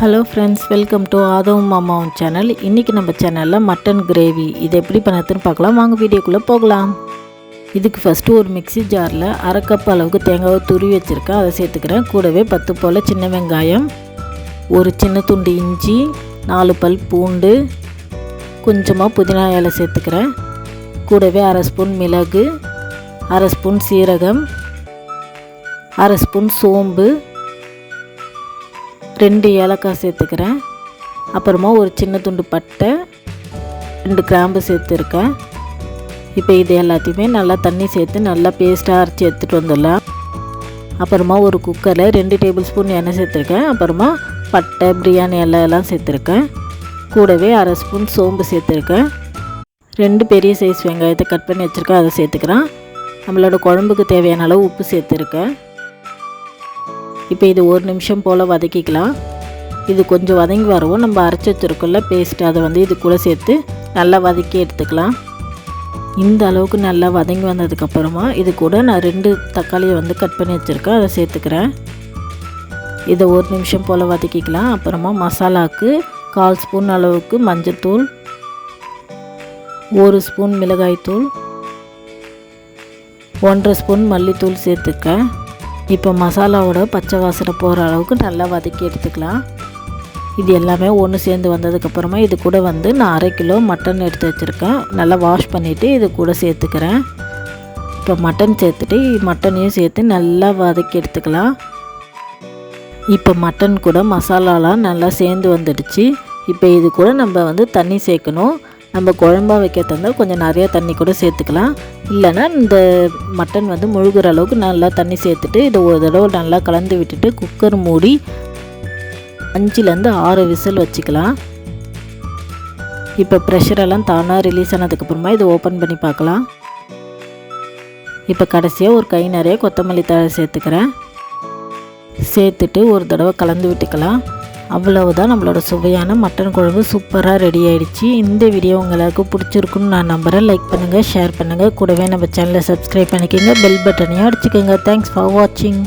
Hello friends, welcome to ஆதவும் மாமாவும் channel. இன்றைக்கி நம்ம சேனலில் மட்டன் கிரேவி இது எப்படி பண்ணதுன்னு பார்க்கலாம். வாங்க வீடியோக்குள்ளே போகலாம். இதுக்கு ஃபஸ்ட்டு ஒரு மிக்ஸி ஜாரில் அரை கப் அளவுக்கு தேங்காவை துருவி வச்சுருக்கேன், அதை சேர்த்துக்கிறேன். கூடவே 10 போல் சின்ன வெங்காயம், ஒரு சின்ன துண்டு இஞ்சி, 4 பல் பூண்டு, கொஞ்சமாக புதினா இலை சேர்த்துக்கிறேன். கூடவே அரை ஸ்பூன் மிளகு, அரை ஸ்பூன் சீரகம், அரை ஸ்பூன் சோம்பு, 2 ஏலக்காய் சேர்த்துக்கிறேன். அப்புறமா ஒரு சின்ன துண்டு பட்டை, 2 கிராம்பு சேர்த்துருக்கேன். இப்போ இது எல்லாத்தையுமே நல்லா தண்ணி சேர்த்து நல்லா பேஸ்ட்டாக அரைச்சி எடுத்துகிட்டு வந்துடலாம். அப்புறமா ஒரு குக்கரில் 2 டேபிள் ஸ்பூன் எண்ணெய் சேர்த்துருக்கேன். அப்புறமா பட்டை, பிரியாணி எல்லாம் சேர்த்துருக்கேன். கூடவே அரை ஸ்பூன் சோம்பு சேர்த்துருக்கேன். 2 பெரிய சைஸ் வெங்காயத்தை கட் பண்ணி வச்சுருக்கேன், அதை சேர்த்துக்கிறேன். நம்மளோட குழம்புக்கு தேவையான அளவு உப்பு சேர்த்துருக்கேன். இப்போ இது 1 நிமிஷம் போல் வதக்கிக்கலாம். இது கொஞ்சம் வதங்கி வரவும் நம்ம அரைச்சி வச்சுருக்கோம்ல பேஸ்ட்டு, அதை இது கூட சேர்த்து நல்லா வதக்கி எடுத்துக்கலாம். இந்த அளவுக்கு நல்லா வதங்கி வந்ததுக்கப்புறமா இது கூட நான் 2 தக்காளியை கட் பண்ணி வச்சுருக்கேன், அதை சேர்த்துக்கிறேன். இதை 1 நிமிஷம் போல் வதக்கிக்கலாம். அப்புறமா மசாலாவுக்கு 1/4 ஸ்பூன் அளவுக்கு மஞ்சள்தூள், 1 ஸ்பூன் மிளகாய்த்தூள், 1/2 ஸ்பூன் மல்லித்தூள் சேர்த்துக்கேன். இப்போ மசாலாவோட பச்சை வாசனை போகிற அளவுக்கு நல்லா வதக்கி எடுத்துக்கலாம். இது எல்லாமே ஒன்று சேர்ந்து வந்ததுக்கப்புறமா இது கூட நான் 1/2 கிலோ மட்டன் எடுத்து வச்சுருக்கேன். நல்லா வாஷ் பண்ணிவிட்டு இது கூட சேர்த்துக்கிறேன். இப்போ மட்டன் சேர்த்துட்டு மட்டனையும் சேர்த்து நல்லா வதக்கி எடுத்துக்கலாம். இப்போ மட்டன் கூட மசாலாலாம் நல்லா சேர்ந்து வந்துடுச்சு. இப்போ இது கூட நம்ம தண்ணி சேர்க்கணும். நம்ம குழம்பா வைக்க தந்தால் கொஞ்சம் நிறையா தண்ணி கூட சேர்த்துக்கலாம். இல்லைன்னா இந்த மட்டன் முழுகிற அளவுக்கு நல்லா தண்ணி சேர்த்துட்டு இதை ஒரு தடவை நல்லா கலந்து விட்டுட்டு குக்கர் மூடி 5லேருந்து 6 விசில் வச்சுக்கலாம். இப்போ ப்ரெஷரெல்லாம் தானாக ரிலீஸ் ஆனதுக்கப்புறமா இதை ஓப்பன் பண்ணி பார்க்கலாம். இப்போ கடைசியாக ஒரு கை நிறைய கொத்தமல்லி தழை சேர்த்துக்கிறேன். சேர்த்துட்டு ஒரு தடவை கலந்து விட்டுக்கலாம். அவ்வளவுதான், நம்மளோட சுவையான மட்டன் குழம்பு சூப்பராக ரெடி ஆகிடுச்சு. இந்த வீடியோ உங்களுக்கு பிடிச்சிருக்குன்னு நான் நம்புகிறேன். லைக் பண்ணுங்கள், ஷேர் பண்ணுங்கள். கூடவே நம்ம சேனலை சப்ஸ்கிரைப் பண்ணிக்கோங்க, பெல் பட்டனையும் அடிச்சுக்கோங்க. தேங்க்ஸ் ஃபார் வாட்சிங்.